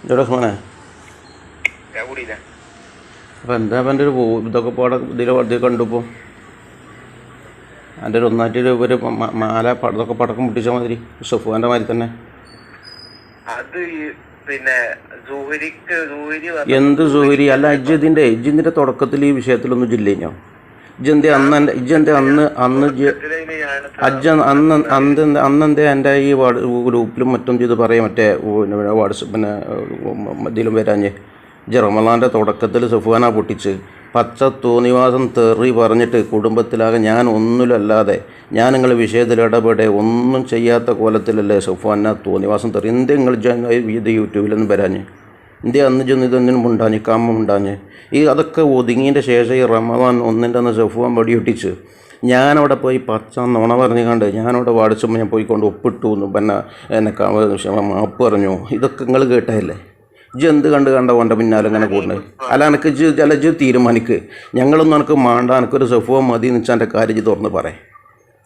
ജോഡസ്മാനെ അപ്പം എന്താ അപ്പം എൻ്റെ ഒരു ഇതൊക്കെ പോടെ ഇതിൽ കണ്ടുപ്പോൾ എൻ്റെ ഒരു ഒന്നായിട്ട് ഒരു മാല ഇതൊക്കെ പടക്കം പൊട്ടിച്ച മാതിരി ഷഫുവാൻ്റെ മാതിരി തന്നെ. അത് പിന്നെ എന്ത് സുഹരി അല്ല ഇജ്ജിൻ്റെ തുടക്കത്തിൽ ഈ വിഷയത്തിലൊന്നും ജില്ലഞ്ഞോ ഇജ്ജെന്തേ അന്നെന്തേ എൻ്റെ ഈ ഗ്രൂപ്പിലും മറ്റും ചെയ്ത് പറയാം മറ്റേ വാട്സപ്പ് പിന്നെ ഇതിലും വരാഞ്ഞ് റമളാൻ്റെ തുടക്കത്തിൽ സഫ്വാന പൊട്ടിച്ച് പച്ച തോന്നിവാസം തെറി പറഞ്ഞിട്ട് കുടുംബത്തിലാകെ ഞാൻ ഒന്നുമല്ലാതെ ഞാൻ നിങ്ങൾ വിഷയത്തിൽ ഇടപെടെ ഒന്നും ചെയ്യാത്ത കോലത്തിലല്ലേ സഫ്വാന തോന്നിവാസം തെറി എന്തേ നിങ്ങൾ ഇത് യൂട്യൂബിലൊന്നും വരാഞ്ഞ് എന്തേ അന്ന് ചെന്ന് ഇതൊന്നിനും ഉണ്ടാഞ്ഞ് കാമം ഉണ്ടാഞ്ഞ് ഈ അതൊക്കെ ഒതുങ്ങിയതിൻ്റെ ശേഷം ഈ റമളാൻ ഒന്നിൻ്റെ അന്ന് സഫ്വാൻ വെടിയൊട്ടിച്ച് ഞാനവിടെ പോയി പച്ച നുണ പറഞ്ഞുകൊണ്ട് ഞാനവിടെ വാട്സപ്പ് ഞാൻ പോയിക്കൊണ്ട് ഒപ്പിട്ടു പിന്നെ എന്നെ മാപ്പ് പറഞ്ഞു. ഇതൊക്കെ നിങ്ങൾ കേട്ടതല്ലേ? ഇജ്ജ് എന്ത് കണ്ട കൊണ്ട പിന്നാലെ ഇങ്ങനെ കൂടുന്നത്? അല്ല എനിക്ക് ഇജ്ജ് തീരുമാനിക്ക്. ഞങ്ങളൊന്നും എനിക്ക് മാണ്ട, എനിക്കൊരു സഫുവ മതി എന്ന് വെച്ചാൽ എൻ്റെ കാര്യം ഇജ്ജ് തുറന്ന് പറയാം.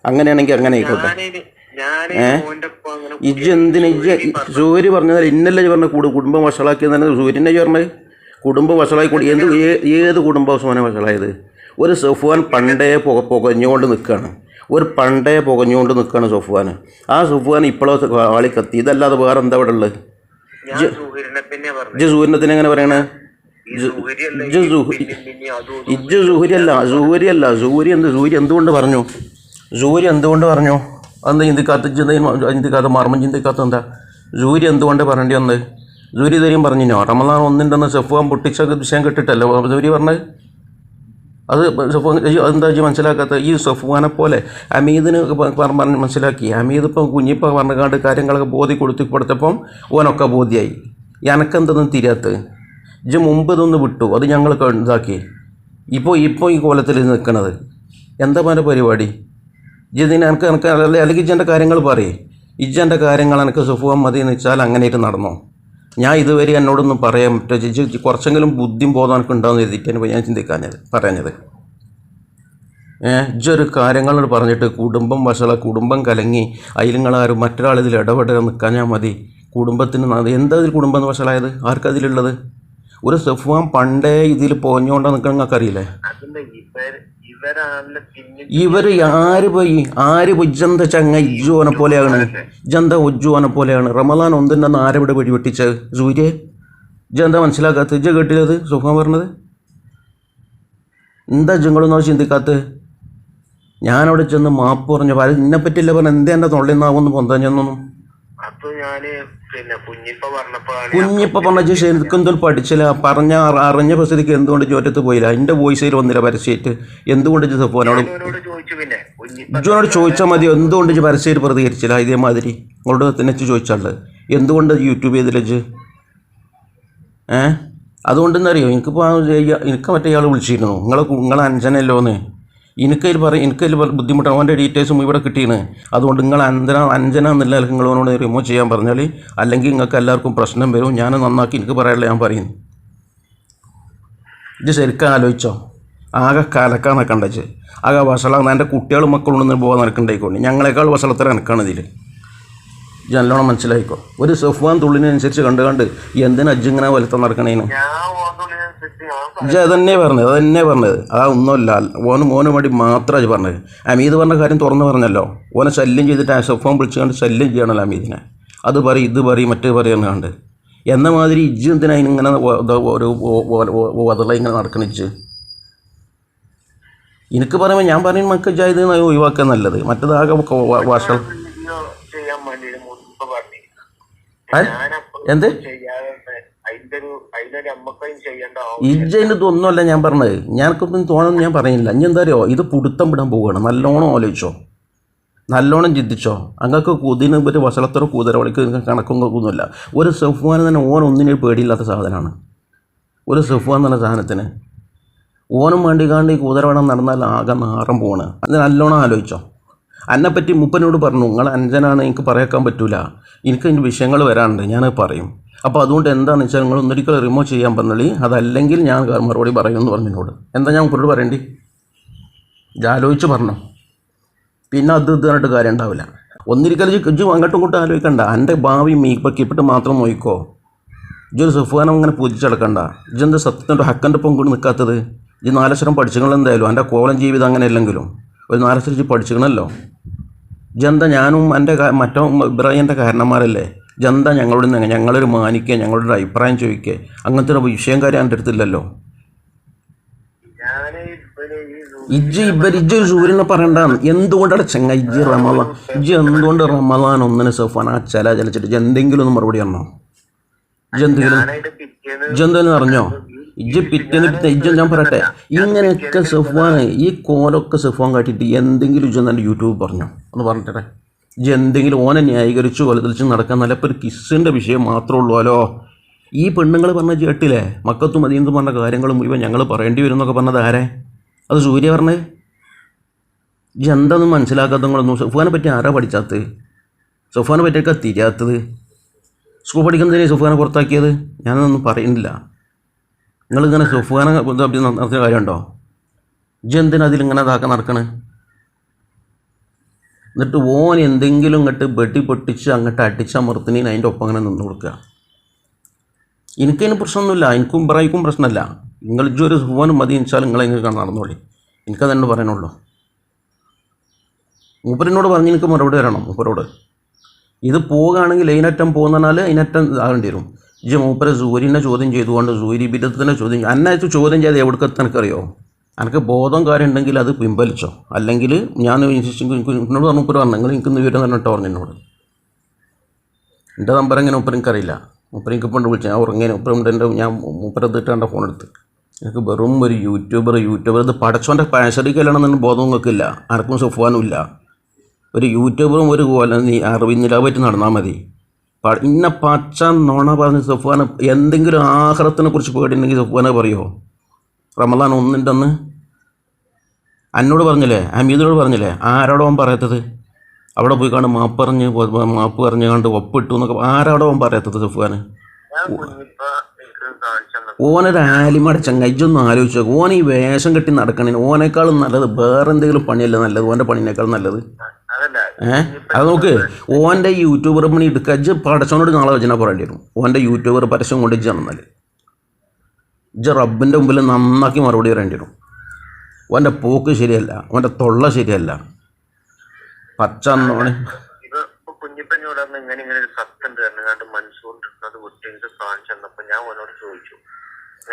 അങ്ങനെയാണെങ്കിൽ അങ്ങനെ ആയിക്കോട്ടെ. ഇജ്ജ് എന്തിനാ സൂര്യ പറഞ്ഞാൽ ഇന്നല്ലേ പറഞ്ഞ കുടുംബം വഷളാക്കിയെന്ന് സൂര്യനെ പറഞ്ഞത്? കുടുംബം വഷളായി കൂടി ഏത് കുടുംബം വഷളായത്? ഒരു സഫ്വാൻ പണ്ടേ പുകഞ്ഞുകൊണ്ട് നിൽക്കുകയാണ്. സഫ്വാൻ. ആ സഫ്വാൻ ഇപ്പോഴോ ആളി കത്തി. ഇതല്ലാതെ വേറെ എന്താ ഇവിടെ ഉള്ളത്? ഇജ്ജ് സൂര്യനത്തിന് എങ്ങനെ പറയണേ? സൂര്യ എന്തുകൊണ്ട് പറഞ്ഞു? അന്ന് ചിന്തിക്കാത്ത മർമ്മം ചിന്തിക്കാത്ത എന്താ? സൂര്യ എന്തുകൊണ്ട് പറയേണ്ടി വന്നത്? സൂര്യ ഇതുവരെയും പറഞ്ഞോ റമളാൻ ഒന്നിൻ്റെ സഫ്വാൻ പൊട്ടിച്ച വിഷയം കിട്ടിട്ടല്ലോ സൂര്യ പറഞ്ഞത്. അത് എന്താ മനസ്സിലാക്കാത്ത? ഈ സഫ്വാനെ പോലെ അമീദിന് പറഞ്ഞ് മനസ്സിലാക്കി. അമീദ് ഇപ്പം കുഞ്ഞിപ്പോൾ പറഞ്ഞുകൊണ്ട് കാര്യങ്ങളൊക്കെ കൊടുത്തപ്പം ഓനൊക്കെ ബോധ്യമായി. എനക്കെന്തൊന്നും തിരിയാത്തത്? ഇജ്ജ് മുമ്പ് ഇതൊന്ന് വിട്ടു, അത് ഞങ്ങൾ ഇതാക്കി. ഇപ്പോൾ ഈ കോലത്തിൽ നിൽക്കണത് എന്താ പോലെ പരിപാടി? ഇജ്ജിന് എനിക്ക് അല്ലെങ്കിൽ ഇജ്ജെൻ്റെ കാര്യങ്ങൾ പറയും. ഇജ്ജെൻ്റെ കാര്യങ്ങൾ എനിക്ക് സഫ്വാൻ മതി എന്ന് വെച്ചാൽ അങ്ങനെയായിട്ട് നടന്നോ? ഞാൻ ഇതുവരെ എന്നോടൊന്നും പറയാൻ പറ്റുമോ? ഇജ്ജ് കുറച്ചെങ്കിലും ബുദ്ധിയും ബോധം എനിക്ക് ഉണ്ടാകുന്ന എഴുതിയിട്ടാണ് ഞാൻ പറഞ്ഞത്. ഇജ്ജൊരു കാര്യങ്ങളോട് പറഞ്ഞിട്ട് കുടുംബം കുടുംബം കലങ്ങി അതിലുങ്ങളാരും മറ്റൊരാളിതിൽ ഇടപെടുക നിൽക്കാൻ ഞാൻ മതി. കുടുംബത്തിന് എന്താ ഇതിൽ കുടുംബം വഷളായത്? ആർക്കതിലുള്ളത്? ഒരു സഫ്വാൻ പണ്ടേ ഇതിൽ പോഞ്ഞുകൊണ്ടാണ് നിൽക്കണം. നിങ്ങൾക്ക് അറിയില്ലേ? ഇവര് ആര് ഇജ്ജന്ത ചങ്ങ ഇജ്ജുവനെ പോലെയാണ്. റമളാൻ ഒന്നിൻ്റെ ആരെവിടെ വെടിവെട്ടിച്ചത്? സൂര്യ. ഇജ്ജെന്താ മനസ്സിലാക്കാത്ത? ഇജ്ജ കേട്ടില്ലത് സഫ്വാൻ പറഞ്ഞത്? എന്താ ഇജ്ജങ്ങളൊന്നും ചിന്തിക്കാത്ത? ഞാനവിടെ ചെന്ന് മാപ്പ് പറഞ്ഞു. ഇന്നെ പറ്റില്ല പറഞ്ഞ എന്തേ എൻ്റെ തൊള്ളിന്നാവുമെന്ന് പൊന്താഞ്ഞൊന്നും. കുഞ്ഞിപ്പ പറഞ്ഞ ശരിക്കും പഠിച്ചില്ല. അറിഞ്ഞ പ്രസിദ്ധിക്ക് എന്തുകൊണ്ട് ചോറ്റത്ത് പോയില്ല? എൻ്റെ വോയിസിൽ വന്നില്ല പരസ്യമായിട്ട്. എന്തുകൊണ്ട് സഫ്വാനോട് ചോദിച്ചാൽ മതി. എന്തുകൊണ്ട് പരസ്യമായിട്ട് പ്രതികരിച്ചില്ല? ഇതേമാതിരി നിങ്ങളോട് തന്നെ ചോദിച്ചാള് എന്തുകൊണ്ട് യൂട്യൂബ് ചെയ്തില്ല? അതുകൊണ്ടെന്നറിയോ? എനിക്ക് മറ്റേ ഇയാൾ വിളിച്ചിരുന്നു. നിങ്ങളെ അഞ്ജനല്ലോന്ന്. എനിക്കതിൽ ബുദ്ധിമുട്ടാണ്. അവൻ്റെ ഡീറ്റെയിൽസും ഇവിടെ കിട്ടിയാണ്. അതുകൊണ്ട് നിങ്ങൾ അഞ്ജന എന്നുള്ള നിങ്ങളോട് റിമൂവ് ചെയ്യാൻ പറഞ്ഞാൽ അല്ലെങ്കിൽ നിങ്ങൾക്ക് എല്ലാവർക്കും പ്രശ്നം വരും. ഞാൻ നന്നാക്കി എനിക്ക് പറയാനുള്ള ഞാൻ പറയുന്നു. ഇത് ശരിക്കും ആലോചിച്ചോ? ആകെ കലക്കാന്ന് കണ്ടച്ച് ആകെ വഷളാന്ന്. എൻ്റെ കുട്ടികളും മക്കളൊന്നും പോകാൻ നടക്കണ്ടായിക്കോട്ടെ. ഞങ്ങളെക്കാൾ വഷളത്തരം എനിക്കാണ് ഇതിൽ. നല്ലോണം മനസ്സിലായിക്കോ. ഒരു സഫ്വാൻ തുള്ളിനനുസരിച്ച് കണ്ട് എന്തിനാ അജ്ജിങ്ങനെ വലുത്ത നടക്കണേന്? അതന്നെ പറഞ്ഞത്. ആ ഒന്നുമല്ല. മോന് വേണ്ടി മാത്രമാണ് പറഞ്ഞത്. അമീദ് പറഞ്ഞ കാര്യം തുറന്നു പറഞ്ഞല്ലോ. ഓനെ ശല്യം ചെയ്തിട്ട് സഫ്വാൻ വിളിച്ചുകൊണ്ട് ശല്യം ചെയ്യണമല്ലോ അമീദിനെ. അത് പറയും ഇത് പറയും മറ്റേ പറയുന്നുണ്ട്. എന്ന മാതിരി ഇജ്ജ് എന്തിനാ ഇങ്ങനെ ഒരു വതള ഇങ്ങനെ നടക്കണ? ഇജ്ജ് എനിക്ക് പറയുമ്പോൾ ഞാൻ പറയും മക്ക ഇത് ഒഴിവാക്കാൻ നല്ലത്. മറ്റേതാകെ വഷൾ. എന്ത് ഇജ്ജതിൻ്റെ ഇതൊന്നുമല്ല ഞാൻ പറഞ്ഞത്. ഞാനൊന്നും തോന്നുന്നു ഞാൻ പറയുന്നില്ല. ഇനി എന്താ അറിയോ? ഇത് പുടുത്തം വിടാൻ പോവുകയാണ്. നല്ലോണം ആലോചിച്ചോ, നല്ലോണം ചിന്തിച്ചോ. അങ്ങക്ക് ഇതിന് ഒരു വഷളത്തരോ കൂതരവളിക്ക് കണക്കൊന്നുമില്ല. ഒരു സഫ്വാൻ തന്നെ ഒന്നിനും പേടിയില്ലാത്ത സാധനമാണ്. ഒരു സഫ്വാൻ എന്ന സാധനത്തിന് ഓനും വേണ്ടിക്കാണ്ട് ഈ കൂതരവടം നടന്നാൽ ആകെ നാറം പോവാണ്. അത് നല്ലോണം ആലോചിച്ചോ. എന്നെപ്പറ്റി മുപ്പനോട് പറഞ്ഞു നിങ്ങൾ അഞ്ജനാണ്, എനിക്ക് പറയാൻ പറ്റൂല, എനിക്ക് അതിൻ്റെ വിഷയങ്ങൾ വരാനുണ്ട്, ഞാനത് പറയും. അപ്പോൾ അതുകൊണ്ട് എന്താണെന്ന് വെച്ചാൽ നിങ്ങൾ ഒന്നൊരിക്കൽ റിമൂവ് ചെയ്യാൻ പറഞ്ഞാൽ അതല്ലെങ്കിൽ ഞാൻ മറുപടി പറയുമെന്ന് പറഞ്ഞതിനോട്. എന്താ ഞാൻ മുപ്പനോട് പറയേണ്ടി? ആലോചിച്ച് പറഞ്ഞു. പിന്നെ അത് പറഞ്ഞിട്ട് കാര്യം ഉണ്ടാവില്ല. ഒന്നിരിക്കൽ ഇജ്ജ് അങ്ങോട്ടും ഇങ്ങോട്ടും ആലോചിക്കണ്ട. എൻ്റെ ഭാവി മീപ്പക്കിപ്പിട്ട് മാത്രം നോക്കിക്കോ. ഇജ്ജൊരു സഫ്വാനം അങ്ങനെ പൂജിച്ചെടുക്കണ്ട. ഇജ്ജെന്ത് സത്യത്തിൻ്റെ ഹക്കൻ്റെ ഒപ്പം കൊണ്ട് നിൽക്കാത്തത്? ഇജ്ജ് 4 അക്ഷരം പഠിച്ചിക്കണം എന്തായാലും. എൻ്റെ കോലം ജീവിതം അങ്ങനെ അല്ലെങ്കിലും ഒരു 4 അക്ഷരം ഇജ്ജ് പഠിച്ചിക്കണമല്ലോ. ഇജ്ജെന്താ ഞാനും എൻ്റെ മറ്റോ ഇബ്രാഹിമിൻ്റെ കാരണന്മാരല്ലേ? ഇജ്ജെന്താ ഞങ്ങളൊരു മാനിക്കുക, ഞങ്ങളുടെ ഒരു അഭിപ്രായം ചോദിക്കുക, അങ്ങനത്തെ ഒരു വിഷയം കാര്യം എൻ്റെ അടുത്തില്ലല്ലോ. ഇജ്ജ് സൂര്യനെ പറയണ്ട. എന്തുകൊണ്ടാണ് ചെങ്ങ ഇജ്ജ് എന്തുകൊണ്ട് റമദാൻ ഒന്നിന് സഫ്വാൻ ആ ചലിച്ചിട്ട് ഇജ്ജ് എന്തെങ്കിലും ഒന്ന് മറുപടി പറഞ്ഞോ? ഇജ്ജെന്തെങ്കിലും അറിഞ്ഞോ? ഇജ്ജ് ഞാൻ പറയട്ടെ, ഇങ്ങനെയൊക്കെ സഫ്വാൻ ഈ കോലൊക്കെ സഫ്വാൻ കാട്ടിയിട്ട് എന്തെങ്കിലും ഇജ്ജ് എൻ്റെ യൂട്യൂബ് പറഞ്ഞോ ഒന്ന് പറഞ്ഞിട്ടെ. ഇജ്ജ് എന്തെങ്കിലും ഓനെ ന്യായീകരിച്ചു കൊലതിരിച്ച് നടക്കാൻ നല്ല ഇപ്പോൾ ഒരു കിസ്സിൻ്റെ വിഷയം മാത്രമേ ഉള്ളൂ. ഹലോ, ഈ പെണ്ണുങ്ങൾ പറഞ്ഞ കേട്ടില്ലേ? മക്കത്തും മദീനത്തും പറഞ്ഞ കാര്യങ്ങൾ മുഴുവൻ ഞങ്ങൾ പറയേണ്ടി വരും എന്നൊക്കെ പറഞ്ഞത് ആരെ? അത് സൂര്യ പറഞ്ഞത്. ഇജ്ജ് എന്താണെന്ന് മനസ്സിലാക്കാത്ത നിങ്ങളൊന്നും. സഫ്വാനെ പറ്റി ആരാ പഠിച്ചാത്തത്? സഫ്വാനെ പറ്റിയൊക്കെ തിരിയാത്തത്? സ്കൂൾ പഠിക്കുന്നതിനെ സഫ്വാനെ പുറത്താക്കിയത്? ഞാനതൊന്നും പറയുന്നില്ല. നിങ്ങളിങ്ങനെ സഫ്വാനെ നടത്തിയ കാര്യമുണ്ടോ? ഇജ്ജ് എന്തിനാ അതിലിങ്ങനെ ഇതാക്കാൻ നടക്കണേ? എന്നിട്ട് ഓൻ എന്തെങ്കിലും ഇങ്ങോട്ട് വെട്ടി പൊട്ടിച്ച് അങ്ങോട്ട് അടിച്ചമർത്തുന്നതിന് അതിൻ്റെ ഒപ്പം അങ്ങനെ നിന്ന് കൊടുക്കുക. എനിക്കതിന് പ്രശ്നമൊന്നുമില്ല. എനിക്കും പറയിക്കും പ്രശ്നമല്ല. നിങ്ങൾ ഇജ്ജൊരു സഫ്വാനും മതി വെച്ചാൽ നിങ്ങളതിന് നടന്നോളി. എനിക്കതന്നെ പറയാനുള്ളൂ. മൂപ്പരിനോട് പറഞ്ഞ് എനിക്ക് മറുപടി തരണം. മൂപ്പരോട് ഇത് പോകുകയാണെങ്കിൽ അതിനറ്റം പോകുന്നാൽ അതിനറ്റം ആകേണ്ടി വരും. ഇജ്ജ് മൂപ്പരെ സൂര്യനെ ചോദ്യം ചെയ്തുകൊണ്ട് സൂര്യ ബിരുദത്തിനെ ചോദ്യം അന്നയച്ച് ചോദ്യം ചെയ്ത് എവിടേക്കെത്താൻ എനിക്കറിയോ? എനിക്ക് ബോധം കാര്യം ഉണ്ടെങ്കിൽ അത് പിൻവലിച്ചോ, അല്ലെങ്കിൽ ഞാൻ എന്നോട് പറഞ്ഞു മൂപ്പര് പറഞ്ഞു നിങ്ങൾ എനിക്കൊന്ന് വിവരം തന്നെ ഇട്ടോ പറഞ്ഞു എന്നോട്. എൻ്റെ നമ്പർ എങ്ങനെ മൂപ്പര് എനിക്കറിയില്ല. മൂപ്പര് എനിക്ക് കൊണ്ട് വിളിച്ചു. ഞാൻ ഉറങ്ങിയ മൂപ്പര് ഞാൻ മൂപ്പരത്തിട്ട് എൻ്റെ ഫോൺ എടുത്ത്. എനിക്ക് വെറും ഒരു യൂട്യൂബർ ഇത് പടച്ചോൻ്റെ പാശരിക്കലാണെന്നൊന്നും ബോധം നിൽക്കില്ല. ആർക്കും സഫ്വാനും ഇല്ല. ഒരു യൂട്യൂബറും ഒരു അറിവിന്നിലാവായിട്ട് നടന്നാൽ മതി. ഇന്ന പച്ച നോണ പറഞ്ഞ് സഫ്വാന് എന്തെങ്കിലും ആഹാരത്തിനെ കുറിച്ച് പേടിയുണ്ടെങ്കിൽ സഫ്വാനെ പറയുമോ? റമദാൻ 1 അന്ന് എന്നോട് പറഞ്ഞില്ലേ, ഹമീദിനോട് പറഞ്ഞില്ലേ? ആരോടോ അവൻ പറയാത്തത്? അവിടെ പോയി കണ്ട് മാപ്പ് പറഞ്ഞ് കണ്ട് ഒപ്പിട്ടു എന്നൊക്കെ ആരോടോ അവൻ പറയാത്തത് സഫ്വാന്? ഓനൊരു ആലിമയുടെ ചങ്ങയ്യൊന്നും ആലോചിച്ചു. ഓൻ ഈ വേഷം കെട്ടി നടക്കണേ ഓനേക്കാളും നല്ലത് വേറെ എന്തെങ്കിലും പണിയല്ല നല്ലത്. ഓൻ്റെ പണിനേക്കാളും നല്ലത്. അത് നോക്ക്, ഓൻ്റെ യൂട്യൂബർ പണി എടുക്കുക. ഇജ്ജ് പടച്ചോനോട് നാളെ വെച്ചാൽ പറയേണ്ടി വരും. ഓൻ്റെ യൂട്യൂബർ പരസ്യം കൊണ്ട് ഇജ്ജ് നടന്നാൽ ഇജ്ജ് റബ്ബിൻ്റെ മുമ്പിൽ നന്നാക്കി മറുപടി പറയേണ്ടി വരും. ഓൻ്റെ പോക്ക് ശരിയല്ല, ഓൻ്റെ തൊള്ള ശരിയല്ല. പച്ചന്നോണെ കുഞ്ഞിപ്പനോട് ഇങ്ങനെ ഒരു കത്തുണ്ട് കണ്ടുകൊണ്ട് മനസ്സുകൊണ്ടിരുന്നത് വിട്ട് എനിക്ക് കാണിച്ചു തന്നപ്പോ ഞാൻ ഓനോട് ചോദിച്ചു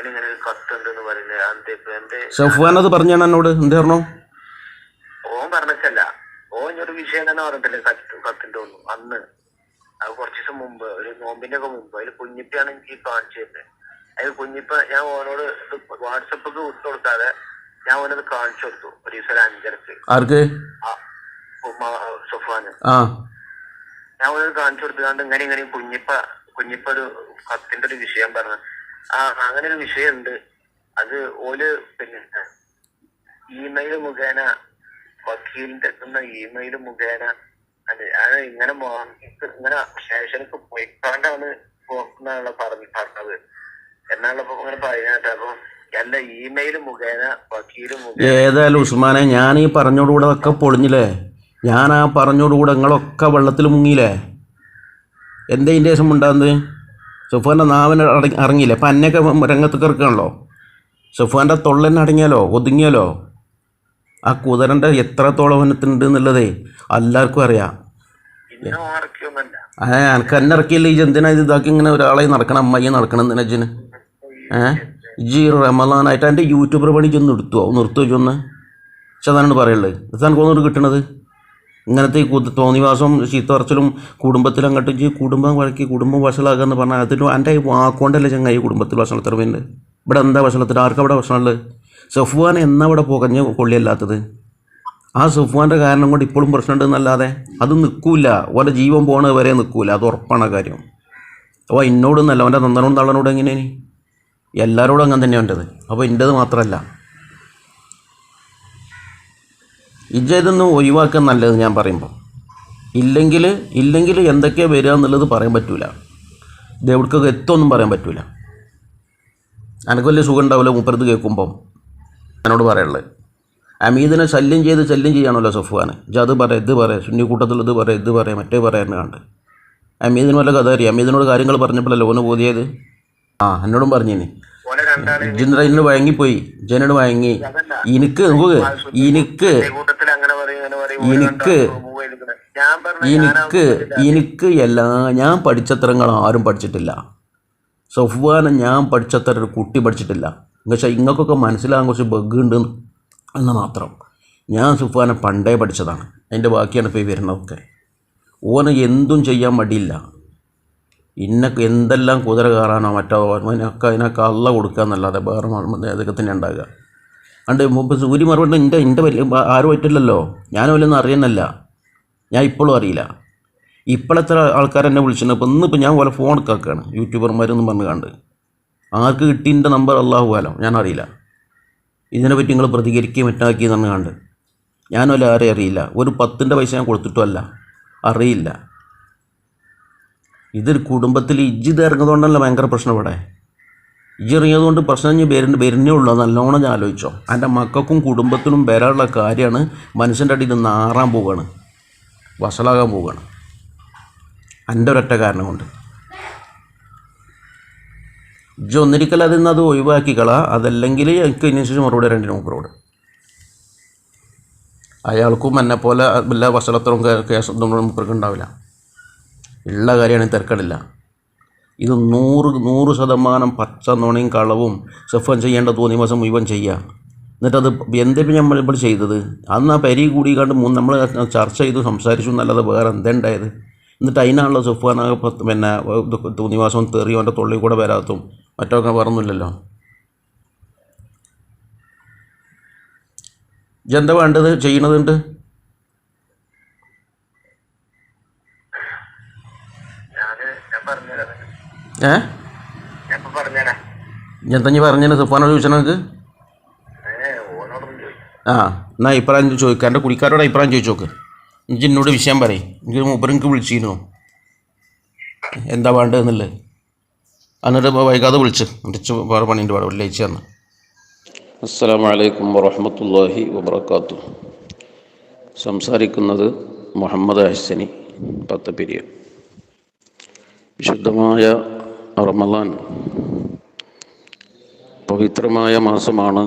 ഇങ്ങനെ ഒരു കത്തുണ്ട് എന്ന് പറയുന്നത് സഫ്വാനത് പറഞ്ഞാണ് എന്നോട്. എന്ത് പറഞ്ഞോ? ഓൻ പറഞ്ഞല്ല, ഓൻ ഒരു വിഷയം തന്നെ പറഞ്ഞിട്ടില്ലേ കത്തിന്റെ ഒന്നും അന്ന്. അത് കുറച്ച് ദിവസം മുമ്പ്, ഒരു നോമ്പിന്റെ ഒക്കെ മുമ്പ്. അതിൽ കുഞ്ഞിപ്പയാണ് എനിക്ക് കാണിച്ചു തരുന്നത്. അതിൽ കുഞ്ഞിപ്പ ഞാൻ ഓനോട് വാട്സപ്പൊക്കെ വിട്ടു കൊടുക്കാതെ ഞാൻ ഓനത് കാണിച്ചു കൊടുത്തു. ഒരു ദിവസം 5:30. ആർക്ക്? സഫ്വാന്. ഞാൻ ഓനത് കാണിച്ചു കൊടുത്തുകൊണ്ട് ഇങ്ങനെ കുഞ്ഞിപ്പ ഒരു കത്തിന്റെ ഒരു വിഷയം പറഞ്ഞു. അങ്ങനെ ഒരു വിഷയം ഉണ്ട്. അത് ഓല് പിന്നെ ഇമെയിൽ മുഖേന വക്കീലിന്റെ ഇമെയിൽ മുഖേന ഇങ്ങനെ സ്റ്റേഷനിക്ക് പോയിക്കാണ്ടാണ് എന്നാണല്ലോ പറഞ്ഞത് എന്നാണല്ലോ ഇങ്ങനെ പറയുന്നത്. അപ്പൊ എല്ലാ ഇമെയിൽ മുഖേന വക്കീല് മുഖേന. ഏതായാലും ഉസ്മാനെ, ഞാൻ ഈ പറഞ്ഞോടുകൂടെ ഒക്കെ പൊളിഞ്ഞില്ലേ? ഞാൻ ആ പറഞ്ഞോടുകൂടെ നിങ്ങളൊക്കെ വെള്ളത്തിൽ മുങ്ങിയില്ലേ? എൻ്റെ ഇതിൻ്റെ ശേഷം ഉണ്ടാകുന്നത് സഫ്വാൻ്റെ നാവിന് ഇറങ്ങിയില്ലേ? അപ്പം അന്നൊക്കെ രംഗത്ത് കിറക്കുകയാണല്ലോ. സഫ്വാൻ്റെ തൊള്ളന്നെ അടങ്ങിയാലോ, ഒതുങ്ങിയാലോ? ആ കുതിരൻ്റെ എത്രത്തോളം വനത്തുണ്ട് എന്നുള്ളതേ എല്ലാവർക്കും അറിയാം. എനിക്ക് എന്നെ ഇറക്കിയില്ല. ഈ എന്തിനാ ഇത് ഇതാക്കി ഇങ്ങനെ ഒരാളെ നടക്കണം, അമ്മയെ നടക്കണം എന്തിനാ ഇജ്ജിന്? ഇജ്ജ് റമദാനായിട്ട് എൻ്റെ യൂട്യൂബർ പണി ചെന്ന് നിർത്തുവോ ചൊന്ന്? പക്ഷെ അതാണ് പറയുള്ളത്. ഇതാണ് കൊന്നിട്ട് കിട്ടണത്. ഇങ്ങനത്തെ ഈ തോന്നിവാസം ചീത്തറച്ചിലും കുടുംബത്തിൽ അങ്ങോട്ട് ഇജ്ജ് കുടുംബം വഴക്കി കുടുംബം വഷളാക്കുക എന്ന് പറഞ്ഞാൽ അതിന് എൻ്റെ വാക്കുകൊണ്ടല്ലേ ചങ്ങായി കുടുംബത്തിൽ വഷളത്തിന് പിന്നെ ഇവിടെ എന്താ വഷളത്തിന്? ആർക്കും അവിടെ വഷളമുള്ളത്? സഫ്വാൻ എന്നാ ഇവിടെ പുകഞ്ഞ കൊള്ളിയല്ലാത്തത്? ആ സഫ്വാൻ്റെ കാരണം കൊണ്ട് ഇപ്പോഴും പ്രശ്നമുണ്ടെന്നല്ലാതെ അത് നിൽക്കില്ല. ഓൻ്റെ ജീവൻ പോണ വരെ നിൽക്കില്ല. അത് ഉറപ്പാണ് കാര്യം. അപ്പോൾ എന്നോടൊന്നല്ല, അവൻ്റെ നന്ദനോടും തള്ളനോടും എങ്ങനെയാണ്? എല്ലാവരോടും അങ്ങനെ തന്നെയാണ് വേണ്ടത്. അപ്പോൾ എൻ്റേത് മാത്രമല്ല. ഇതൊന്നും ഒഴിവാക്കാൻ നല്ലത് ഞാൻ പറയുമ്പോൾ. ഇല്ലെങ്കിൽ എന്തൊക്കെയാണ് വരിക എന്നുള്ളത് പറയാൻ പറ്റൂല. ഇത് എവിടേക്കൊക്കെ എത്തുമൊന്നും പറയാൻ പറ്റൂല. എനിക്ക് വലിയ സുഖം ഉണ്ടാവില്ല മൂപ്പരത് കേൾക്കുമ്പം. എന്നോട് പറയാനുള്ളത് അമീദിനെ ശല്യം ചെയ്യാണല്ലോ സഫ്വാന്. അത് പറയാം, ഇത് പറയാം, സുന്നി കൂട്ടത്തിൽ ഇത് പറയാം, മറ്റേ പറയാൻ കണ്ട്. അമീദിന് വല്ല കഥ അറിയാം. അമീദിനോട് കാര്യങ്ങൾ പറഞ്ഞപ്പോഴല്ലോ ഓന് ബോധിയത്. ആ എന്നോടും പറഞ്ഞിനി ഓലെ രണ്ടാളെ ഇജ്ജെന്താ ഇന്ന് വഴങ്ങിപ്പോയി, ഇജ്ജനോട് വഴങ്ങി. അതല്ല എനിക്ക് നോക്ക്, എനിക്ക് കൂട്ടത്തിൽ അങ്ങനെ പറയും ഇങ്ങനെ പറയും എനിക്ക് ഞാൻ പറഞ്ഞ എനിക്ക് എനിക്ക് ഞാൻ പഠിച്ചത്രങ്ങൾ ആരും പഠിച്ചിട്ടില്ല. സഫ്വാനെ ഞാൻ പഠിച്ചത്ര ഒരു കുട്ടി പഠിച്ചിട്ടില്ല. പക്ഷേ ഇങ്ങൾക്കൊക്കെ മനസ്സിലാകാൻ കുറച്ച് ബഗ് ഉണ്ട് എന്ന് മാത്രം. ഞാൻ സഫ്വാനെ പണ്ടേ പഠിച്ചതാണ്. അതിൻ്റെ ബാക്കിയാണ് ഇപ്പോൾ വരുന്നതൊക്കെ. ഓന് എന്തും ചെയ്യാൻ മടിയില്ല. ഇന്നൊക്കെ എന്തെല്ലാം കുതിര കയറാനോ മറ്റോ അതിനൊക്കെ അള്ള കൊടുക്കുക എന്നല്ലാതെ വേറെ ഇതൊക്കെ തന്നെ ഉണ്ടാകുക. അണ്ട് മുമ്പ് സൂര്യ മറുപടി എൻ്റെ വലിയ ആരും പറ്റില്ലല്ലോ, ഞാനും വല്ലൊന്നും അറിയുന്നില്ല. ഞാൻ ഇപ്പോഴും അറിയില്ല. ഇപ്പോഴത്തെ ആൾക്കാർ എന്നെ വിളിച്ചിട്ടുണ്ട്. ഇപ്പോൾ ഇന്നിപ്പോൾ ഞാൻ പോലെ ഫോൺ കേൾക്കുകയാണ് യൂട്യൂബർമാരെന്നും പറഞ്ഞു കണ്ട്. ആർക്ക് കിട്ടിയതിൻ്റെ നമ്പർ അള്ളാഹു ആലം, ഞാൻ അറിയില്ല. ഇതിനെപ്പറ്റി നിങ്ങൾ പ്രതികരിക്കുകയും മറ്റാക്കി എന്ന് കണ്ട് ഞാനും അല്ല ആരെയും അറിയില്ല. ഒരു 10 പൈസ ഞാൻ കൊടുത്തിട്ടുമല്ല, അറിയില്ല. ഇതൊരു കുടുംബത്തിൽ ഇജ്ജിത് ഇറങ്ങുന്നതുകൊണ്ടല്ല ഭയങ്കര പ്രശ്നം. ഇവിടെ ഇജ്ജിറങ്ങിയതുകൊണ്ട് പ്രശ്നം ഇനി വരുന്നേ ഉള്ളൂ. നല്ലോണം ഞാൻ ആലോചിച്ചോ. എൻ്റെ മക്കൾക്കും കുടുംബത്തിനും വരാനുള്ള കാര്യമാണ്. മനുഷ്യൻ്റെ അടിയിൽ നിന്ന് നാറാൻ പോവുകയാണ്, വഷളാകാൻ പോവുകയാണ് എൻ്റെ ഒരൊറ്റ കാരണം കൊണ്ട്. ഇജ്ജ് ഒന്നിരിക്കൽ അതിൽ നിന്ന് അത് ഒഴിവാക്കിക്കള. അതല്ലെങ്കിൽ എനിക്ക് ഇതിനനുസരിച്ച് മറുപടി രണ്ട് മൂപ്പരോട്. അയാൾക്കും എന്നെപ്പോലെ എല്ലാ വഷളത്തരും കേസൊന്നും മൂപ്പർക്ക് ഉണ്ടാവില്ല. ഉള്ള കാര്യമാണെങ്കിൽ തിരക്കടില്ല. ഇത് 100% പച്ച നുണയും കളവും സഫൻ ചെയ്യേണ്ട തോന്നിയ മാസം മുഴുവൻ ചെയ്യുക. എന്നിട്ടത് എന്തിപ്പോൾ നമ്മൾ ചെയ്തത്? അന്ന് ആ പരി കൂടി കണ്ട് നമ്മൾ ചർച്ച ചെയ്തു സംസാരിച്ചു എന്നല്ലാതെ വേറെ എന്തുണ്ടായത്? എന്നിട്ട് അതിനാണല്ലോ സഫാൻ പിന്നെ തോന്നിവാസവും തെറിയും അവൻ്റെ തൊള്ളിൽ കൂടെ വരാത്തും മറ്റൊക്കെ പറഞ്ഞില്ലല്ലോ. ഇതെന്താ വേണ്ടത് ചെയ്യണതുണ്ട്? എന്താ നീ പറഞ്ഞത് സഫാനോട് ചോദിച്ചാൽ നമുക്ക്? ആ എന്നാൽ അഭിപ്രായം ചോദിക്കാം. എൻ്റെ കുടിക്കാരോട് അഭിപ്രായം ചോദിച്ചു നോക്ക്. എനിക്ക് എന്നോട് വിഷയം പറയും. എനിക്ക് മൂപ്പരെനിക്ക് വിളിച്ചിരുന്നു എന്താ വേണ്ടതെന്നുള്ളത്. എന്നിട്ട് വൈകാതെ വിളിച്ച് വേറെ പണിൻ്റെ പാടെ വെള്ളിയാഴ്ച തന്നു. അസ്സലാമു അലൈക്കും വറഹ്മത്തുള്ളാഹി വബറകാതുഹു. സംസാരിക്കുന്നത് മുഹമ്മദ് ഹസനി പത്തപ്പിരിയ. വിശുദ്ധമായ റമളാൻ പവിത്രമായ മാസമാണ്.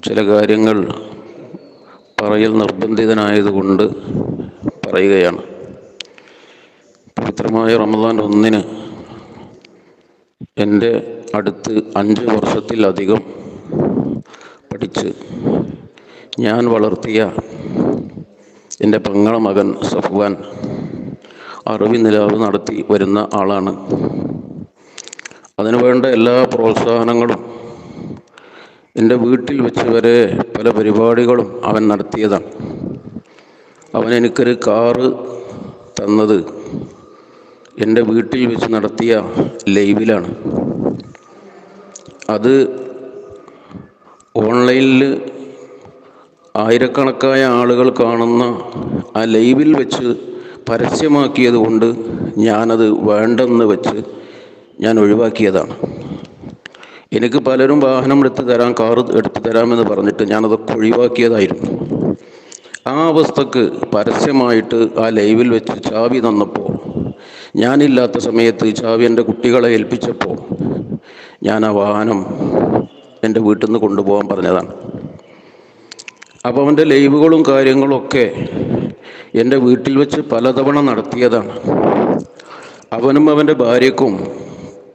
ചില കാര്യങ്ങൾ പറയൽ നിർബന്ധിതനായതുകൊണ്ട് പറയുകയാണ്. പവിത്രമായ റമളാൻ 1 എൻ്റെ അടുത്ത് 5 വർഷത്തിലധികം പഠിച്ച് ഞാൻ വളർത്തിയ എൻ്റെ പെങ്ങളെ മകൻ സഫ്വാൻ അറിവ് നിലാവ് നടത്തി വരുന്ന ആളാണ്. അതിനു വേണ്ട എല്ലാ പ്രോത്സാഹനങ്ങളും എൻ്റെ വീട്ടിൽ വെച്ച് വരെ പല പരിപാടികളും അവൻ നടത്തിയതാണ്. അവൻ എനിക്കൊരു കാറ് തന്നത് എൻ്റെ വീട്ടിൽ വെച്ച് നടത്തിയ ലൈവിലാണ്. അത് ഓൺലൈനിൽ ആയിരക്കണക്കായ ആളുകൾ കാണുന്ന ആ ലൈവിൽ വെച്ച് പരസ്യമാക്കിയത് കൊണ്ട് ഞാനത് വേണ്ടെന്ന് വെച്ച് ഞാൻ ഒഴിവാക്കിയതാണ്. എനിക്ക് പലരും വാഹനം എടുത്ത് തരാം, കാറ് എടുത്ത് തരാമെന്ന് പറഞ്ഞിട്ട് ഞാനതൊക്കെ ഒഴിവാക്കിയതായിരുന്നു. ആ അവസ്ഥക്ക് പരസ്യമായിട്ട് ആ ലൈവിൽ വെച്ച് ചാവി തന്നപ്പോൾ, ഞാനില്ലാത്ത സമയത്ത് ചാവി എൻ്റെ കുട്ടികളെ ഏൽപ്പിച്ചപ്പോൾ ഞാൻ ആ വാഹനം എൻ്റെ വീട്ടിൽ നിന്ന് കൊണ്ടുപോകാൻ പറഞ്ഞതാണ്. അപ്പോൾ അവൻ്റെ ലൈവുകളും കാര്യങ്ങളൊക്കെ എൻ്റെ വീട്ടിൽ വെച്ച് പലതവണ നടത്തിയതാണ്. അവനും അവൻ്റെ ഭാര്യയ്ക്കും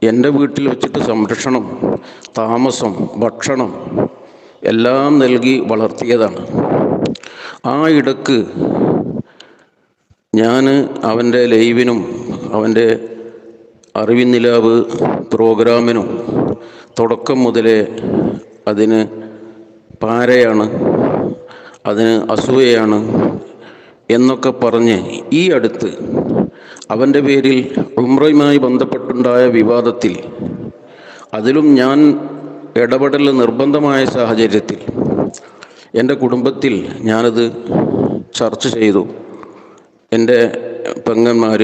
എൻ്റെ വീട്ടിൽ വെച്ചിട്ട് സംരക്ഷണം, താമസം, ഭക്ഷണം എല്ലാം നൽകി വളർത്തിയതാണ്. ആ ഇടക്ക് ഞാൻ അവൻ്റെ ലൈവിനും അവൻ്റെ അറിവിൻ നിലാവ് പ്രോഗ്രാമിനും തുടക്കം മുതലേ അതിന് പാരയാണ്, അതിന് അസൂയയാണ് എന്നൊക്കെ പറഞ്ഞ് ഈ അടുത്ത് അവൻ്റെ പേരിൽ ഉംറയുമായി ബന്ധപ്പെട്ടുണ്ടായ വിവാദത്തിൽ അതിലും ഞാൻ ഇടപെടൽ നിർബന്ധമായ സാഹചര്യത്തിൽ എൻ്റെ കുടുംബത്തിൽ ഞാനത് ചർച്ച ചെയ്തു. എൻ്റെ പെങ്ങന്മാർ,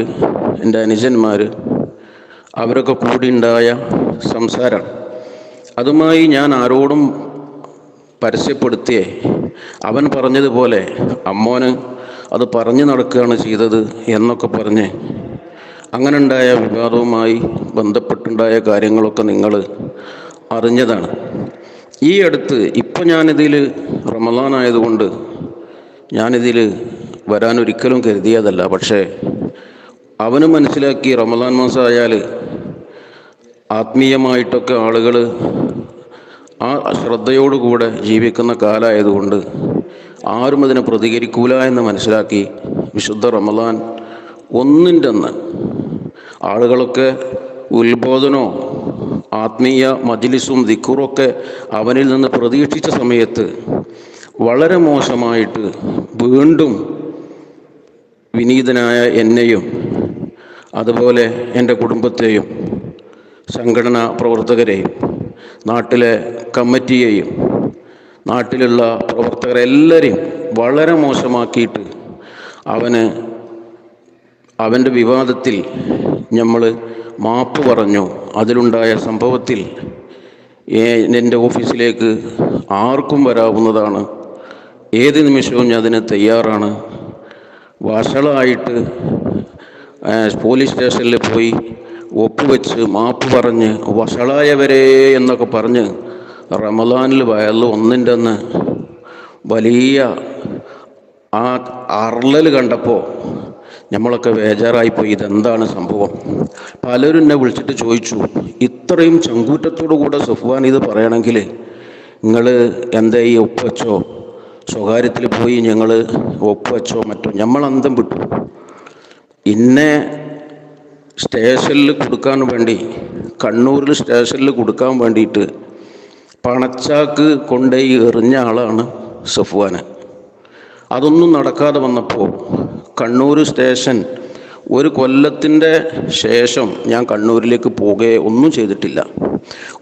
എൻ്റെ അനുജന്മാർ അവരൊക്കെ കൂടിയുണ്ടായ സംസാരം. അതുമായി ഞാൻ ആരോടും പരസ്യപ്പെടുത്തിയേ അവൻ പറഞ്ഞതുപോലെ അമ്മോന് അത് പറഞ്ഞു നടക്കുകയാണ് ചെയ്തത് എന്നൊക്കെ പറഞ്ഞ് അങ്ങനെ ഉണ്ടായ വിവാദവുമായി ബന്ധപ്പെട്ടുണ്ടായ കാര്യങ്ങളൊക്കെ നിങ്ങൾ അറിഞ്ഞതാണ്. ഈ അടുത്ത് ഇപ്പം ഞാനിതിൽ റമദാൻ ആയതുകൊണ്ട് ഞാനിതിൽ വരാനൊരിക്കലും കരുതിയതല്ല. പക്ഷേ അവന് മനസ്സിലാക്കി റമദാൻ മാസമായാൽ ആത്മീയമായിട്ടൊക്കെ ആളുകൾ ആ ശ്രദ്ധയോടുകൂടെ ജീവിക്കുന്ന കാലമായതുകൊണ്ട് ആരും അതിനെ പ്രതികരിക്കൂല എന്ന് മനസ്സിലാക്കി വിശുദ്ധ റമദാൻ ഒന്നിൻ്റെ അന്ന് ആളുകളൊക്കെ ഉത്ബോധനോ ആത്മീയ മജ്ലിസും ദിക്റുമൊക്കെ അവനിൽ നിന്ന് പ്രതീക്ഷിച്ച സമയത്ത് വളരെ മോശമായിട്ട് വീണ്ടും വിനീതനായ എന്നെയും അതുപോലെ എൻ്റെ കുടുംബത്തെയും സംഘടനാ പ്രവർത്തകരെയും നാട്ടിലെ കമ്മിറ്റിയെയും നാട്ടിലുള്ള പ്രവർത്തകരെല്ലാവരെയും വളരെ മോശമാക്കിയിട്ട് അവൻ്റെ വിവാദത്തിൽ നമ്മൾ മാപ്പ് പറഞ്ഞു. അതിലുണ്ടായ സംഭവത്തിൽ എൻ്റെ ഓഫീസിലേക്ക് ആർക്കും വരാവുന്നതാണ്, ഏത് നിമിഷവും ഞാൻ അതിന് തയ്യാറാണ്. വഷളായിട്ട് പോലീസ് സ്റ്റേഷനിൽ പോയി ഒപ്പുവെച്ച് മാപ്പ് പറഞ്ഞ് വഷളായവരെ എന്നൊക്കെ പറഞ്ഞ് റമദാനിൽ വയറിൽ ഒന്നിൻ്റെ അന്ന് വലിയ ആ അറളൽ കണ്ടപ്പോൾ നമ്മളൊക്കെ ബേജാറായിപ്പോയി. ഇതെന്താണ് സംഭവം? പലരും എന്നെ വിളിച്ചിട്ട് ചോദിച്ചു, ഇത്രയും ചങ്കൂറ്റത്തോടു കൂടെ സഫ്വാൻ ഇത് പറയണമെങ്കിൽ നിങ്ങൾ എന്താ ഈ ഒപ്പുവെച്ചോ, സ്വകാര്യത്തിൽ പോയി ഞങ്ങൾ ഒപ്പുവെച്ചോ മറ്റോ? നമ്മൾ അന്തം വിട്ടു. ഇന്നെ സ്റ്റേഷനിൽ കൊടുക്കാൻ വേണ്ടി, കണ്ണൂരിൽ സ്റ്റേഷനിൽ കൊടുക്കാൻ വേണ്ടിയിട്ട് പണച്ചാക്ക് കൊണ്ടുപോയി എറിഞ്ഞ ആളാണ് സഫ്വാൻ. അതൊന്നും നടക്കാതെ വന്നപ്പോൾ കണ്ണൂർ സ്റ്റേഷൻ ഒരു കൊല്ലത്തിൻ്റെ ശേഷം ഞാൻ കണ്ണൂരിലേക്ക് പോകുകയോ ഒന്നും ചെയ്തിട്ടില്ല.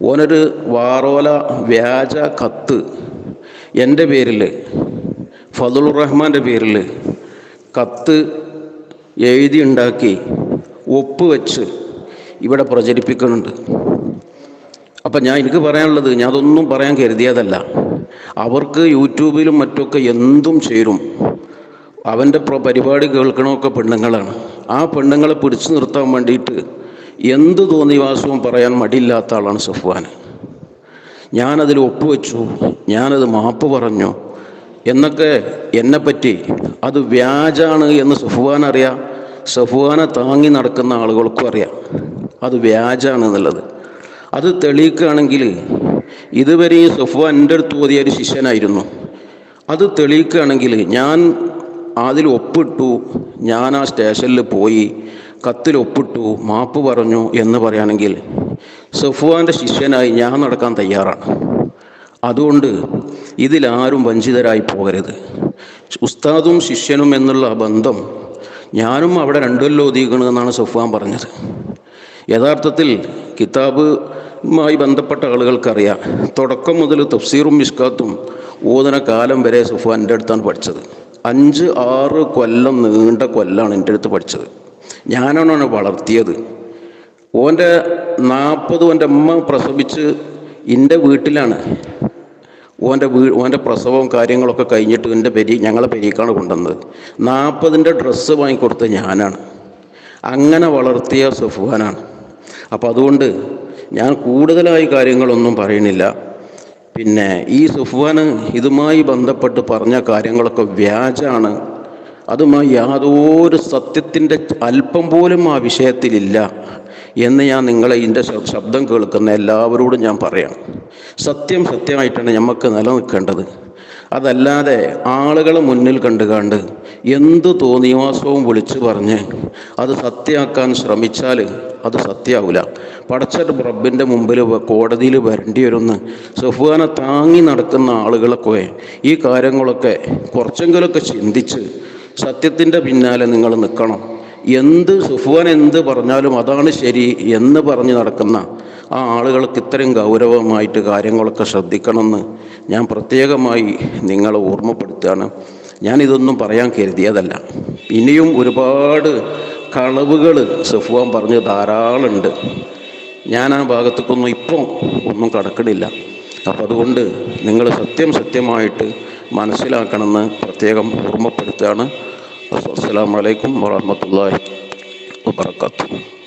ഓനൊരു വാറോല വ്യാജ കത്ത് എൻ്റെ പേരിൽ, ഫതുലുർ റഹ്മാൻ്റെ പേരിൽ കത്ത് എഴുതി ഉണ്ടാക്കി ഒപ്പുവെച്ച് ഇവിടെ പ്രചരിപ്പിക്കുന്നുണ്ട്. അപ്പം എനിക്ക് പറയാനുള്ളത്, ഞാൻ അതൊന്നും പറയാൻ കരുതിയതല്ല. അവർക്ക് യൂട്യൂബിലും മറ്റൊക്കെ എന്തും ചേരും. അവൻ്റെ പരിപാടി കേൾക്കണമൊക്കെ പെണ്ണുങ്ങളാണ്. ആ പെണ്ണുങ്ങളെ പിടിച്ചു നിർത്താൻ വേണ്ടിയിട്ട് എന്ത് തോന്നിവാസവും പറയാൻ മടിയില്ലാത്ത ആളാണ് സഫ്വാൻ. ഞാനതിൽ ഒപ്പുവെച്ചു, ഞാനത് മാപ്പ് പറഞ്ഞു എന്നൊക്കെ എന്നെപ്പറ്റി അത് വ്യാജാണ് എന്ന് സഫ്വാൻ അറിയാം. സഫ്വാനെ താങ്ങി നടക്കുന്ന ആളുകൾക്കും അറിയാം അത് വ്യാജാണ് എന്നുള്ളത്. അത് തെളിയിക്കുകയാണെങ്കിൽ, ഇതുവരെ ഈ സഫ്വാൻ എൻ്റെ അടുത്ത് ഓതിയ ഒരു ശിഷ്യനായിരുന്നു. അത് തെളിയിക്കുകയാണെങ്കിൽ ഞാൻ അതിൽ ഒപ്പിട്ടു, ഞാൻ ആ സ്റ്റേഷനിൽ പോയി കത്തിൽ ഒപ്പിട്ടു, മാപ്പ് പറഞ്ഞു എന്ന് പറയുകയാണെങ്കിൽ സഫ്വാൻ്റെ ശിഷ്യനായി ഞാൻ നടക്കാൻ തയ്യാറാണ്. അതുകൊണ്ട് ഇതിലാരും വഞ്ചിതരായി പോകരുത്. ഉസ്താദും ശിഷ്യനും എന്നുള്ള ബന്ധം ഞാനും അവിടെ 2 കൊല്ലം ഓതിക്കണമെന്നാണ് സഫ്വാൻ പറഞ്ഞത്. യഥാർത്ഥത്തിൽ കിതാബുമായി ബന്ധപ്പെട്ട ആളുകൾക്കറിയാം, തുടക്കം മുതൽ തഫ്സീറും മിഷ്കാത്തും ഓതുന്ന കാലം വരെ സഫ്വാൻ എൻ്റെ അടുത്താണ് പഠിച്ചത്. 5-6 കൊല്ലം നീണ്ട കൊല്ലാണ് എൻ്റെ അടുത്ത് പഠിച്ചത്. ഞാനാണ് അവനെ വളർത്തിയത്. ഓൻ്റെ 40 ഓൻ്റെ അമ്മ പ്രസവിച്ച് എൻ്റെ വീട്ടിലാണ്. ഓൻ്റെ പ്രസവവും കാര്യങ്ങളൊക്കെ കഴിഞ്ഞിട്ട് ഞങ്ങളെ പെരീക്കാണ് കൊണ്ടുവന്നത്. 40ൻ്റെ ഡ്രസ്സ് വാങ്ങിക്കൊടുത്തത് ഞാനാണ്. അങ്ങനെ വളർത്തിയ സഫ്വാനാണ്. അപ്പം അതുകൊണ്ട് ഞാൻ കൂടുതലായി കാര്യങ്ങളൊന്നും പറയണില്ല. പിന്നെ ഈ സഫ്വാന് ഇതുമായി ബന്ധപ്പെട്ട് പറഞ്ഞ കാര്യങ്ങളൊക്കെ വ്യാജാണ്. അതുമായി യാതൊരു സത്യത്തിൻ്റെ അല്പം പോലും ആ വിഷയത്തിലില്ല എന്ന് ഞാൻ നിങ്ങളെ ഇതിൻ്റെ ശബ്ദം കേൾക്കുന്ന എല്ലാവരോടും ഞാൻ പറയണം. സത്യം സത്യമായിട്ടാണ് നമുക്ക് നിലനിൽക്കേണ്ടത്. അതല്ലാതെ ആളുകളെ മുന്നിൽ കണ്ടുകാണ്ട് എന്ത് തോന്നിവാസവും വിളിച്ചു പറഞ്ഞ് അത് സത്യമാക്കാൻ ശ്രമിച്ചാൽ അത് സത്യമാവില്ല. പടച്ച റബ്ബിൻ്റെ മുമ്പിൽ കോടതിയിൽ വരേണ്ടി വരുന്ന സഫ്വാനെ താങ്ങി നടക്കുന്ന ആളുകളൊക്കെ ഈ കാര്യങ്ങളൊക്കെ കുറച്ചെങ്കിലൊക്കെ ചിന്തിച്ച് സത്യത്തിൻ്റെ പിന്നാലെ നിങ്ങൾ നിൽക്കണം. സഫ്വാൻ എന്ത് പറഞ്ഞാലും അതാണ് ശരി എന്ന് പറഞ്ഞ് നടക്കുന്ന ആ ആളുകൾക്ക് ഇത്രയും ഗൗരവമായിട്ട് കാര്യങ്ങളൊക്കെ ശ്രദ്ധിക്കണമെന്ന് ഞാൻ പ്രത്യേകമായി നിങ്ങളെ ഓർമ്മപ്പെടുത്തുകയാണ്. ഞാനിതൊന്നും പറയാൻ കരുതിയതല്ല. ഇനിയും ഒരുപാട് കളവുകൾ സഫ്വാൻ പറഞ്ഞ് ധാരാളമുണ്ട്. ഞാൻ ആ ഭാഗത്തേക്കൊന്നും ഇപ്പോൾ ഒന്നും കടക്കണില്ല. അപ്പം അതുകൊണ്ട് നിങ്ങൾ സത്യമായിട്ട് മനസ്സിലാക്കണമെന്ന് പ്രത്യേകം ഓർമ്മപ്പെടുത്തുകയാണ്. അസ്സലാമു അലൈക്കും വറഹ്മത്തുള്ളാഹി വബറകാതുഹു.